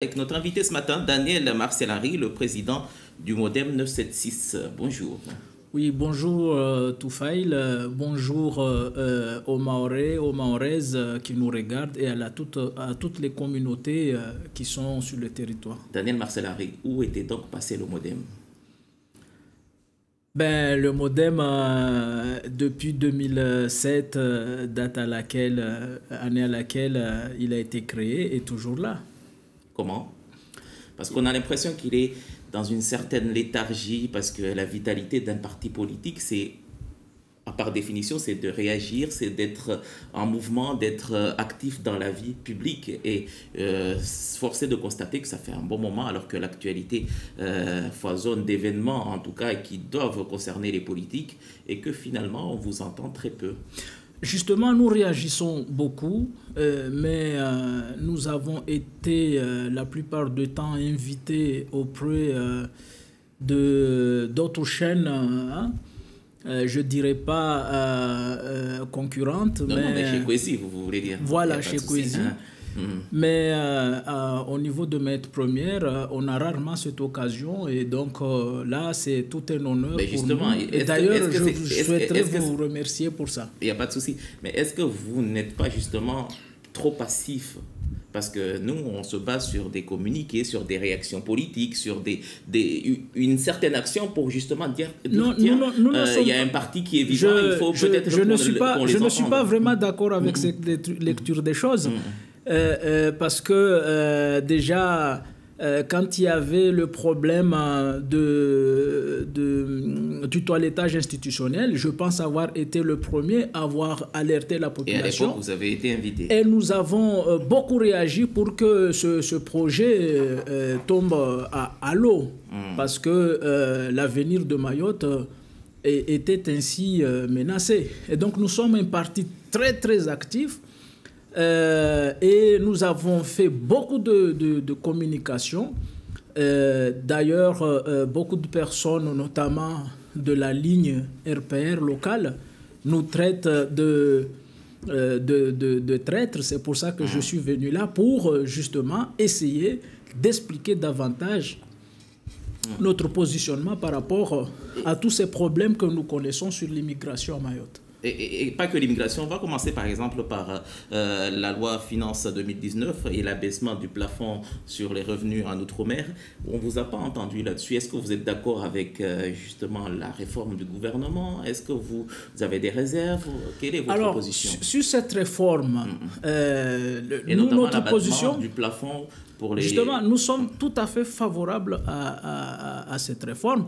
Avec notre invité ce matin, Daniel Marcellari, le président du Modem 976. Bonjour. Oui, bonjour Toufaïl, bonjour aux Mahorais, aux Mahoraises qui nous regardent et à toutes les communautés qui sont sur le territoire. Daniel Marcellari, où était donc passé le Modem? Ben, le Modem, depuis 2007, année à laquelle il a été créé, est toujours là. Comment? Parce qu'on a l'impression qu'il est dans une certaine léthargie, parce que la vitalité d'un parti politique, c'est, par définition, c'est de réagir, c'est d'être en mouvement, d'être actif dans la vie publique. Et force est de constater que ça fait un bon moment, alors que l'actualité foisonne d'événements, en tout cas, qui doivent concerner les politiques, et que finalement, on vous entend très peu. Justement, nous réagissons beaucoup, mais nous avons été la plupart du temps invités auprès d'autres chaînes, je ne dirais pas concurrentes. Non, mais chez Kwesi, vous voulez dire. Voilà, chez Kwesi. Mais au niveau de Maître Première, on a rarement cette occasion et donc là, c'est tout un honneur pour nous. Et d'ailleurs, je souhaiterais vous remercier pour ça. Il n'y a pas de souci. Mais est-ce que vous n'êtes pas justement trop passif? Parce que nous, on se base sur des communiqués, sur des réactions politiques, sur une certaine action pour justement dire il y a un parti qui est vivant, il faut peut-être je ne suis pas vraiment d'accord avec cette lecture des choses. Parce que déjà, quand il y avait le problème du toilettage institutionnel, je pense avoir été le premier à avoir alerté la population. Et à l'époque, vous avez été invité. Et nous avons beaucoup réagi pour que ce projet tombe à l'eau. Parce que l'avenir de Mayotte était ainsi menacé. Et donc nous sommes un parti très très actif. Et nous avons fait beaucoup de communication. D'ailleurs, beaucoup de personnes, notamment de la ligne RPR locale, nous traitent de traîtres. C'est pour ça que je suis venu là pour justement essayer d'expliquer davantage notre positionnement par rapport à tous ces problèmes que nous connaissons sur l'immigration à Mayotte. Et pas que l'immigration. On va commencer par exemple par la loi Finances 2019 et l'abaissement du plafond sur les revenus en Outre-mer. On ne vous a pas entendu là-dessus. Est-ce que vous êtes d'accord avec justement la réforme du gouvernement? Est-ce que vous avez des réserves? Quelle est votre position? Sur cette réforme, et notamment notre position du plafond pour les... Justement, nous sommes tout à fait favorables à cette réforme.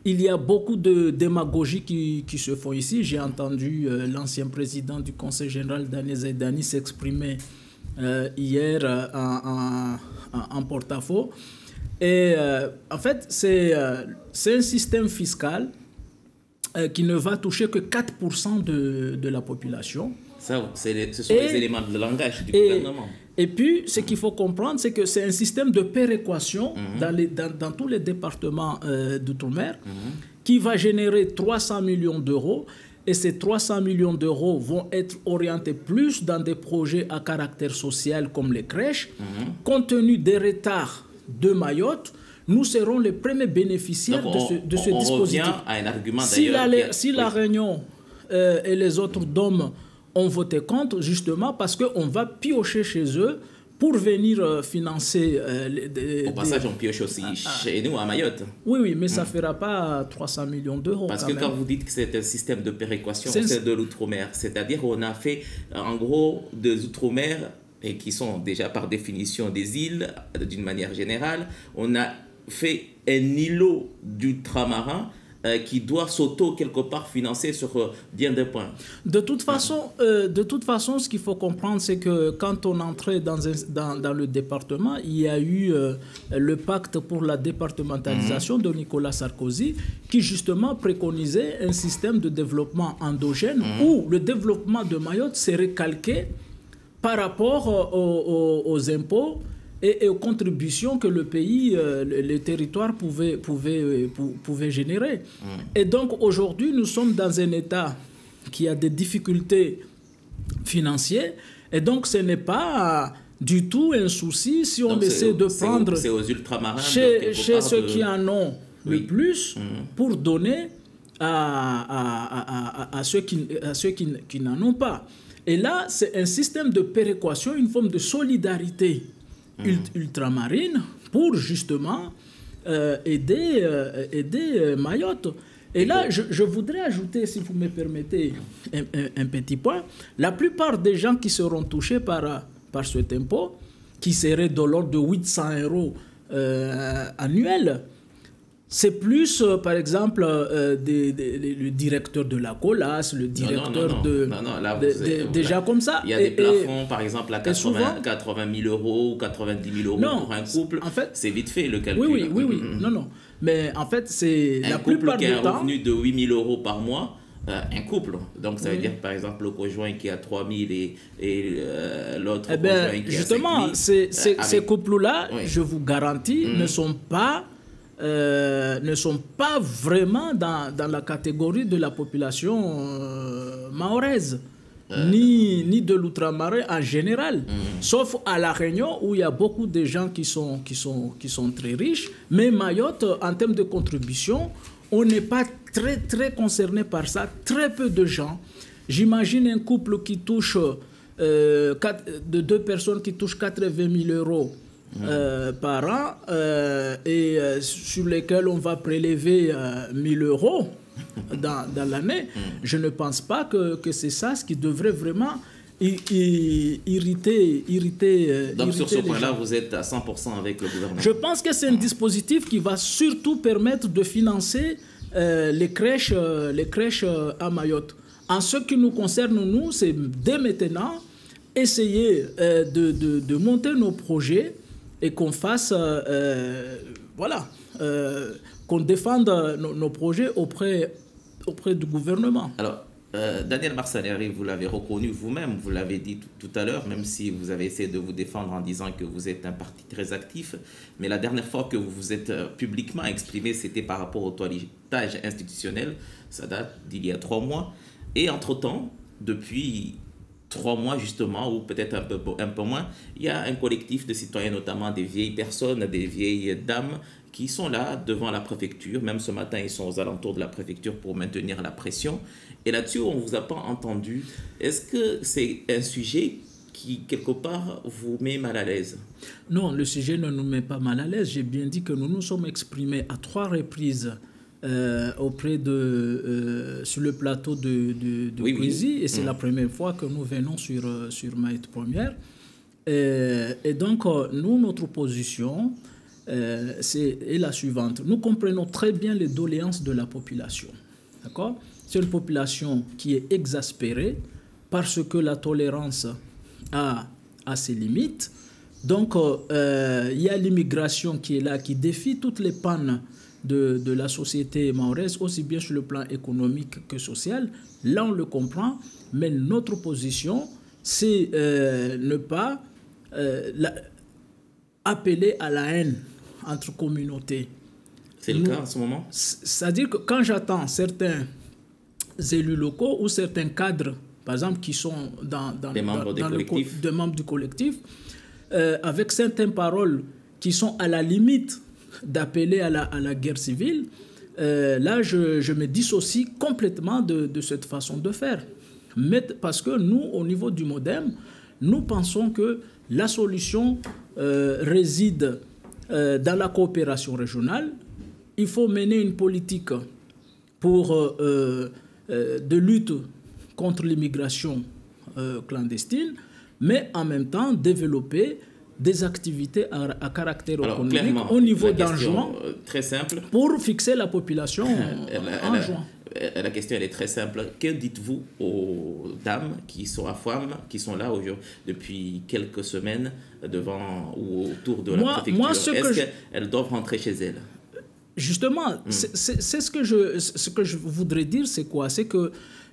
Il y a beaucoup de démagogie qui se font ici. J'ai entendu l'ancien président du Conseil général, Daniel Zaidani, s'exprimer hier en porte-à-faux. Et en fait, c'est un système fiscal qui ne va toucher que 4% de la population. Ça, ce sont les éléments de langage du gouvernement. Et puis, ce qu'il faut comprendre, c'est que c'est un système de péréquation dans tous les départements d'outre-mer qui va générer 300 millions d'euros. Et ces 300 millions d'euros vont être orientés plus dans des projets à caractère social comme les crèches. Compte tenu des retards de Mayotte, nous serons les premiers bénéficiaires de ce dispositif. On revient à un argument d'ailleurs. Si la Réunion et les autres DOM ont voté contre, justement parce qu'on va piocher chez eux pour venir financer... Au passage, on pioche aussi chez nous, à Mayotte. Oui, mais ça ne fera pas 300 millions d'euros. Parce que quand vous dites que c'est un système de péréquation, c'est de l'outre-mer. C'est-à-dire qu'on a fait, en gros, des outre-mer, et qui sont déjà par définition des îles, d'une manière générale, on a fait un îlot d'ultramarins qui doit quelque part financer sur bien des points. De toute façon, ce qu'il faut comprendre, c'est que quand on entrait dans le département, il y a eu le pacte pour la départementalisation de Nicolas Sarkozy, qui justement préconisait un système de développement endogène où le développement de Mayotte serait calqué par rapport aux impôts et aux contributions que le pays, le territoire pouvait générer. Et donc aujourd'hui, nous sommes dans un État qui a des difficultés financières. Et donc ce n'est pas du tout un souci si on Donc, essaie de prendre c'est aux ultramarins chez ceux qui en ont le plus pour donner à ceux qui n'en ont pas. Et là, c'est un système de péréquation, une forme de solidarité ultramarine pour justement aider Mayotte. Et là, je voudrais ajouter, si vous me permettez, un petit point. La plupart des gens qui seront touchés par ce tempo, qui serait de l'ordre de 800 € annuels, c'est plus, par exemple, le directeur de la COLAS, le directeur déjà comme ça. Il y a des plafonds, par exemple, à 80 000 € ou 90 000 € pour un couple. En fait, c'est vite fait le calcul. Oui. Non. Mais en fait, c'est la plupart du temps... Un couple qui a un revenu de 8 000 € par mois, un couple. Donc, ça veut dire, par exemple, le conjoint qui a 3 000 et l'autre conjoint qui justement, a 5 000. Ces couples-là, je vous garantis, ne sont pas vraiment dans la catégorie de la population mahoraise, ni de l'outramarin en général, sauf à La Réunion où il y a beaucoup de gens qui sont très riches, mais Mayotte, en termes de contribution, on n'est pas très concerné par ça, très peu de gens. J'imagine un couple qui touche, de 2 personnes qui touchent 80 000 € par an et sur lesquels on va prélever 1 000 € dans l'année. Je ne pense pas que c'est ça ce qui devrait vraiment irriter Donc sur ce point-là, gens. vous êtes à 100% avec le gouvernement. Je pense que c'est un dispositif qui va surtout permettre de financer les crèches à Mayotte. En ce qui nous concerne, nous, c'est dès maintenant essayer de monter nos projets et qu'on fasse, qu'on défende nos projets auprès du gouvernement. Alors, Daniel Marsaneri, vous l'avez reconnu vous-même, vous l'avez dit tout à l'heure, même si vous avez essayé de vous défendre en disant que vous êtes un parti très actif, mais la dernière fois que vous vous êtes publiquement exprimé, c'était par rapport au toilettage institutionnel, ça date d'il y a 3 mois, et entre-temps, depuis 3 mois justement, ou peut-être un peu moins, il y a un collectif de citoyens, notamment des vieilles personnes, des vieilles dames, qui sont là devant la préfecture. Même ce matin, ils sont aux alentours de la préfecture pour maintenir la pression. Et là-dessus, on ne vous a pas entendu. Est-ce que c'est un sujet qui, quelque part, vous met mal à l'aise? Non, le sujet ne nous met pas mal à l'aise. J'ai bien dit que nous nous sommes exprimés à 3 reprises sur le plateau de Kouizi, et c'est la première fois que nous venons sur Mayotte Première. Et donc, nous, notre position est la suivante. Nous comprenons très bien les doléances de la population. D'accord? C'est une population qui est exaspérée parce que la tolérance a ses limites. Donc, il y a l'immigration qui est là, qui défie toutes les pannes de la société mahoraise, aussi bien sur le plan économique que social. Là, on le comprend, mais notre position, c'est ne pas appeler à la haine entre communautés. C'est le cas en ce moment? C'est-à-dire que quand j'attends certains élus locaux ou certains cadres, par exemple, qui sont des membres du collectif, avec certaines paroles qui sont à la limite d'appeler à la guerre civile, là, je me dissocie complètement de cette façon de faire. Mais parce que nous, au niveau du MODEM, nous pensons que la solution réside dans la coopération régionale. Il faut mener une politique de lutte contre l'immigration clandestine, mais en même temps développer des activités à caractère économique au niveau d'Anjouan, très simple, pour fixer la population en Anjouan. La question, elle est très simple. Que dites-vous aux dames qui sont à Fouam, qui sont là depuis quelques semaines devant ou autour de la préfecture? Est-ce qu'elles doivent rentrer chez elles? Justement, c'est ce que je voudrais dire, c'est quoi? C'est que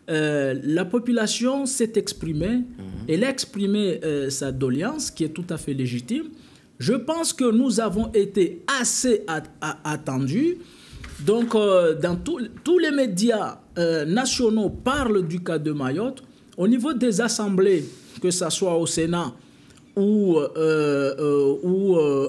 la population s'est exprimée, elle a exprimé sa doléance, qui est tout à fait légitime. Je pense que nous avons été assez attendus. Donc, dans tous les médias nationaux parlent du cas de Mayotte. Au niveau des assemblées, que ce soit au Sénat ou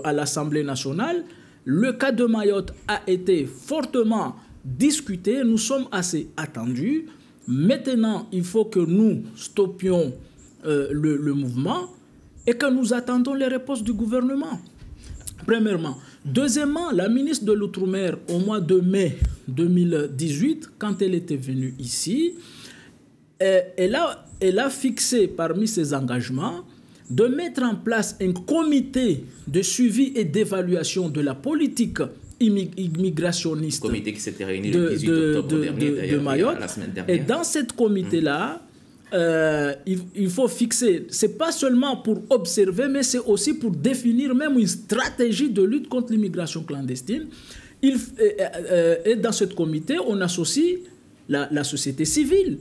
à l'Assemblée nationale, le cas de Mayotte a été fortement discuté. Nous sommes assez attendus. Maintenant, il faut que nous stoppions le mouvement et que nous attendons les réponses du gouvernement. Premièrement. Deuxièmement, la ministre de l'Outre-mer, au mois de mai 2018, quand elle était venue ici, elle a fixé parmi ses engagements de mettre en place un comité de suivi et d'évaluation de la politique immigrationniste comité qui s'était réuni le 18 octobre dernier, de Mayotte. La semaine dernière. Et dans cette comité-là, il faut fixer, c'est pas seulement pour observer, mais c'est aussi pour définir même une stratégie de lutte contre l'immigration clandestine. Et dans ce comité, on associe la société civile.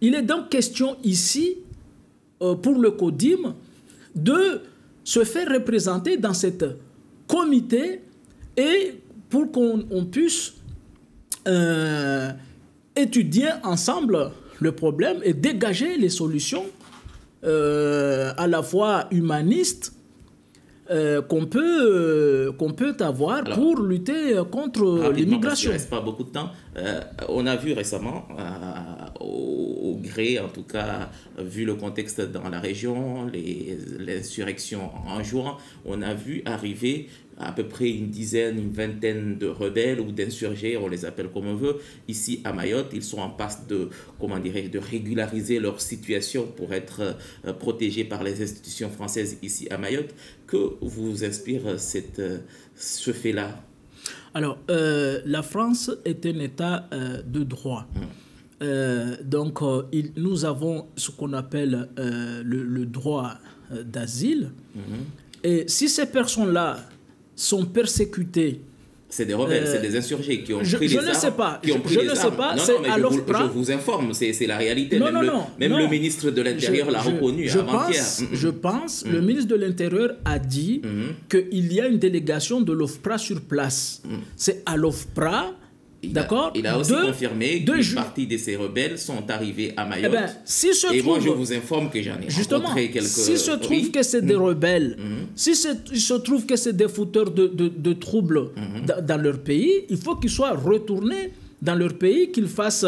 Il est donc question ici, pour le CODIM, de se faire représenter dans ce comité et pour qu'on puisse étudier ensemble le problème et dégager les solutions à la fois humanistes qu'on peut avoir pour lutter contre l'immigration. Il ne reste pas beaucoup de temps. On a vu récemment, au gré, en tout cas, vu le contexte dans la région, l'insurrection en juin, on a vu arriver à peu près une dizaine, une vingtaine de rebelles ou d'insurgés, on les appelle comme on veut, ici à Mayotte. Ils sont en passe de régulariser leur situation pour être protégés par les institutions françaises ici à Mayotte. Que vous inspire ce fait-là? Alors, la France est un État de droit. Donc, nous avons ce qu'on appelle le droit d'asile. Et si ces personnes-là sont persécutées, c'est des rebelles, c'est des insurgés qui ont pris les armes. Je ne sais pas. Je ne sais pas. C'est à l'OFPRA. Je vous informe, c'est la réalité. Même le ministre de l'Intérieur l'a reconnu avant-hier. Je pense, le ministre de l'Intérieur a dit qu'il y a une délégation de l'OFPRA sur place. C'est à l'OFPRA. D'accord. Il a aussi confirmé qu'une partie de ces rebelles sont arrivés à Mayotte. Moi, je vous informe que j'en ai rencontré quelques. Si se trouve que c'est des rebelles, si il se trouve que c'est des fouteurs de troubles dans leur pays, il faut qu'ils soient retournés dans leur pays, qu'ils fassent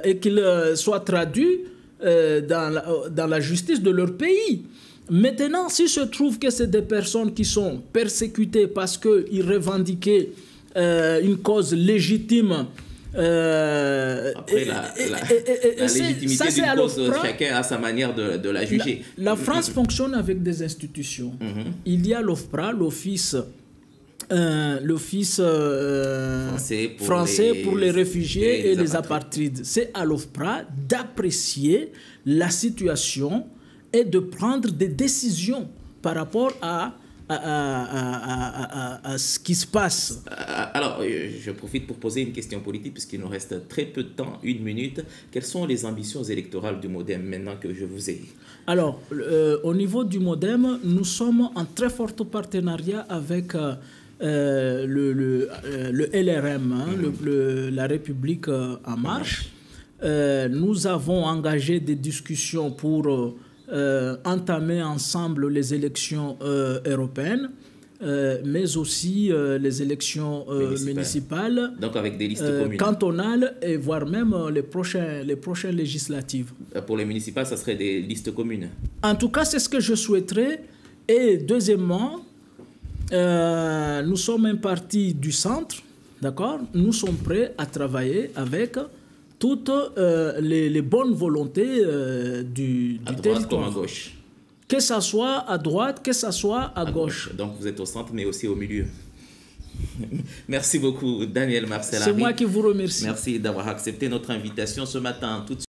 et qu'ils soient traduits dans la justice de leur pays. Maintenant, si se trouve que c'est des personnes qui sont persécutées parce qu'ils revendiquaient une cause légitime. Après, la légitimité d'une cause, chacun a sa manière de la juger. La France fonctionne avec des institutions. Il y a l'OFPRA, l'Office français pour les réfugiés et les apatrides. C'est à l'OFPRA d'apprécier la situation et de prendre des décisions par rapport à ce qui se passe. Alors, je profite pour poser une question politique puisqu'il nous reste très peu de temps, 1 minute. Quelles sont les ambitions électorales du MODEM maintenant que je vous ai? Alors, au niveau du MODEM, nous sommes en très fort partenariat avec le LRM, la République en marche. Nous avons engagé des discussions pour entamer ensemble les élections européennes, mais aussi les élections municipales, donc avec des listes communes, cantonales et voire même les prochaines législatives. Pour les municipales, ça serait des listes communes? En tout cas, c'est ce que je souhaiterais. Et deuxièmement, nous sommes un parti du centre, d'accord? Nous sommes prêts à travailler avec toutes les bonnes volontés du territoire. Comme à gauche. Que ça soit à droite, que ça soit à gauche. Donc vous êtes au centre, mais aussi au milieu. Merci beaucoup, Daniel Marcel. C'est moi qui vous remercie. Merci d'avoir accepté notre invitation ce matin. Tout de suite.